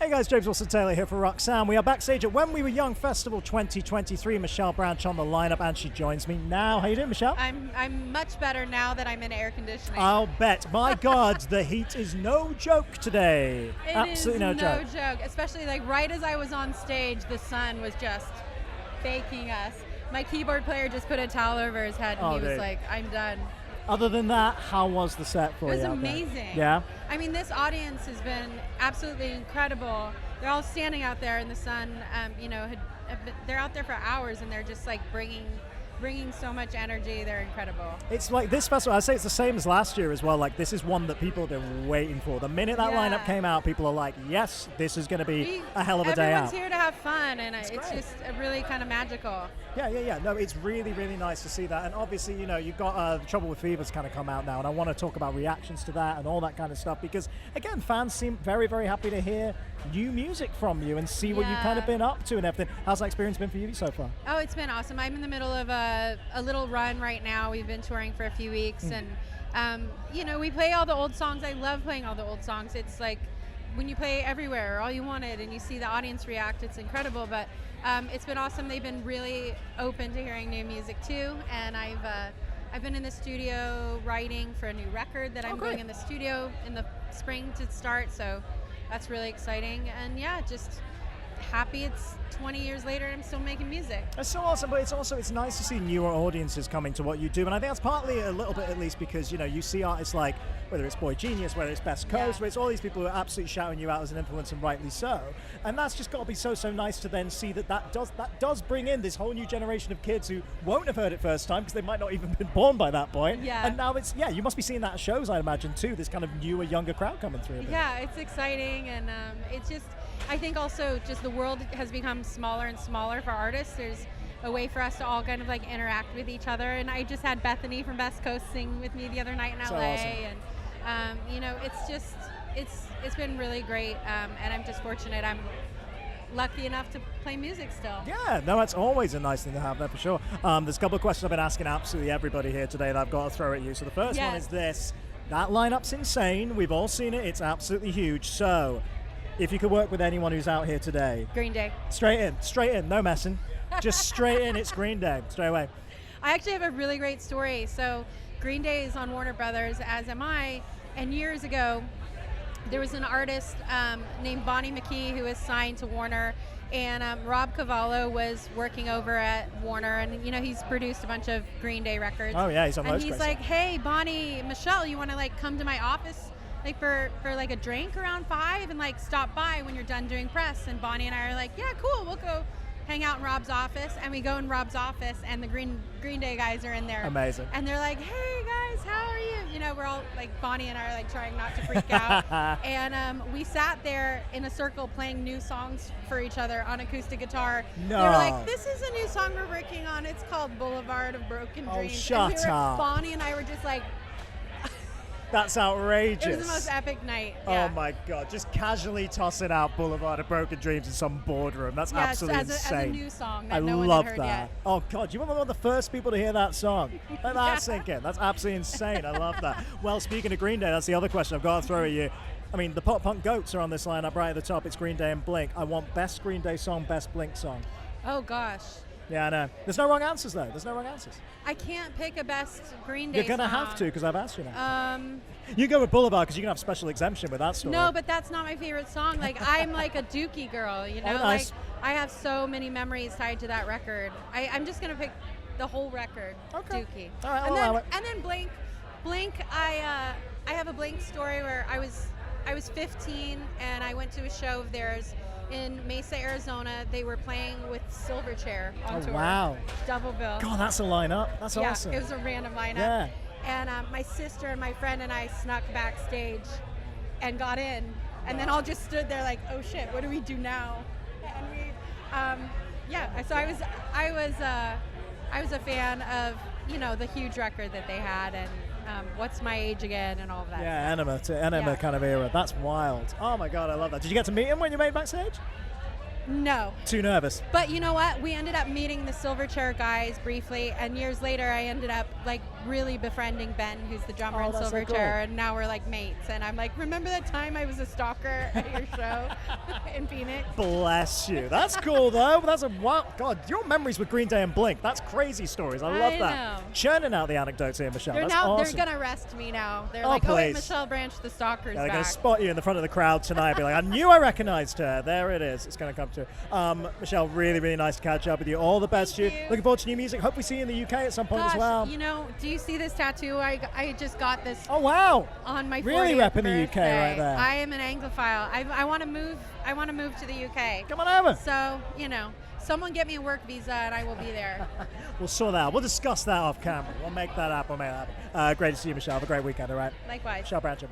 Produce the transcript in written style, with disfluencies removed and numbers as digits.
Hey guys, James Wilson-Taylor here for Roxanne. We are backstage at When We Were Young Festival 2023. Michelle Branch on the lineup, and she joins me now. How you doing, Michelle? I'm much better now that I'm in air conditioning. I'll bet. My God, the heat is no joke today. It Absolutely is no no joke. Especially like right as I was on stage, the sun was just baking us. My keyboard player just put a towel over his head and he was like, I'm done. Other than that, how was the set for you? It was amazing. Yeah? I mean, this audience has been absolutely incredible. They're all standing out there in the sun, they're out there for hours and they're just like bringing so much energy. They're incredible. It's like this festival, I'd say it's the same as last year as well. Like, this is one that people have been waiting for. The minute that lineup came out, people are like, yes, this is going to be a hell of a day out. Everyone's here to have fun, and it's just really kind of magical. Yeah. No, it's really, really nice to see that. And obviously, you've got The Trouble with Fever's kind of come out now, and I want to talk about reactions to that and all that kind of stuff because, again, fans seem very, very happy to hear new music from you and see what you've kind of been up to and everything. How's that experience been for you so far? Oh, it's been awesome. I'm in the middle of a little run right now. We've been touring for a few weeks, and we play all the old songs. I love playing all the old songs. It's like when you play Everywhere, All You Wanted, and you see the audience react, it's incredible. But it's been awesome. They've been really open to hearing new music too, and I've been in the studio writing for a new record that I'm going in the studio in the spring to start. So that's really exciting, and just happy it's 20 years later and I'm still making music. It's so awesome, but it's nice to see newer audiences coming to what you do, and I think that's partly a little bit at least because you see artists like whether it's Boy Genius, whether it's Best Coast, where it's all these people who are absolutely shouting you out as an influence, and rightly so. And that's just got to be so nice to then see that does bring in this whole new generation of kids who won't have heard it first time because they might not even been born by that point. Yeah. And now you must be seeing that at shows, I imagine too. This kind of newer, younger crowd coming through. Yeah, it's exciting, and it's just. I think also just the world has become smaller and smaller for artists. There's a way for us to all kind of like interact with each other. And I just had Bethany from Best Coast sing with me the other night in LA. Awesome. And it's been really great. And I'm just fortunate. I'm lucky enough to play music still. Yeah, no, that's always a nice thing to have there for sure. There's a couple of questions I've been asking absolutely everybody here today that I've got to throw at you. So the first one is this. That lineup's insane. We've all seen it. It's absolutely huge. So if you could work with anyone who's out here today. Green Day. Straight in, no messing. Just straight in, it's Green Day, straight away. I actually have a really great story. So Green Day is on Warner Brothers, as am I, and years ago, there was an artist named Bonnie McKee who was signed to Warner, and Rob Cavallo was working over at Warner, and he's produced a bunch of Green Day records. Oh yeah, he's on And those he's like, hey, Bonnie, Michelle, you want to like come to my office like for like a drink around 5 and like stop by when you're done doing press? And Bonnie and I are like, yeah, cool, we'll go hang out in Rob's office. And we go in Rob's office and the Green Day guys are in there. Amazing. And they're like, hey guys, how are you? We're all like, Bonnie and I are like trying not to freak out. And we sat there in a circle playing new songs for each other on acoustic guitar. No. They were like, this is a new song we're working on. It's called Boulevard of Broken Dreams. Oh, shut up. Bonnie and I were just like, that's outrageous. it was the most epic night. Oh my God, just casually tossing out Boulevard of Broken Dreams in some boardroom. That's absolutely insane. As a new song that I no one love had heard that. yet. Oh God, you were one of the first people to hear that song. Let that sink in. That's absolutely insane. I love that. Well, speaking of Green Day, that's the other question I've got to throw at you. I mean, the pop punk goats are on this lineup right at the top. It's Green Day and Blink. I want best Green Day song, best Blink song. Oh gosh. Yeah, I know. There's no wrong answers though. There's no wrong answers. I can't pick a best Green Day You're gonna song. have to because I've asked you now. You go with Boulevard because you can have special exemption with that story. No, but that's not my favorite song. Like I'm like a Dookie girl, Oh, nice. Like I have so many memories tied to that record. I'm just gonna pick the whole record. Okay. Dookie. All right, I'll allow it. And then Blink. I have a Blink story where I was 15 and I went to a show of theirs in Mesa, Arizona. They were playing with Silverchair on tour. Wow. Double bill. God, that's a lineup. That's awesome. It was a random lineup. Yeah. And my sister and my friend and I snuck backstage and got in. And then all just stood there like, oh shit, what do we do now? And we, so I was a fan of, the huge record that they had and What's My Age Again and all of that. Yeah, Enema kind of era. That's wild. Oh my God, I love that. Did you get to meet him when you made backstage? No. Too nervous. But you know what? We ended up meeting the Silverchair guys briefly, and years later I ended up like really befriending Ben, who's the drummer in that's so Silverchair, cool. and now we're like mates. And I'm like, remember that time I was a stalker at your show in Phoenix? Bless you. That's cool though. That's a wow. God, your memories with Green Day and Blink. That's crazy stories. I love I that. know. Churning out the anecdotes here, Michelle. That's awesome. They're gonna arrest me now. They're Oh, like, oh wait, please. Michelle Branch, the stalker's Yeah, they're going back. to spot you in the front of the crowd tonight and be like, I knew I recognized her. There it is. It's going to come to. Michelle, really, really nice to catch up with you. All the best to you. Thank you. Looking forward to new music. Hope we see you in the UK at some point Gosh, as well. you know, do you see this tattoo? I just got this Oh, wow. on my Really 40th repping the UK birthday. right there. I am an Anglophile. I want to move. I want to move to the UK. Come on over. So, you know, someone get me a work visa and I will be there. We'll sort that out. We'll discuss that off camera. We'll make that happen. Great to see you, Michelle. Have a great weekend, all right? Likewise. Michelle Branch.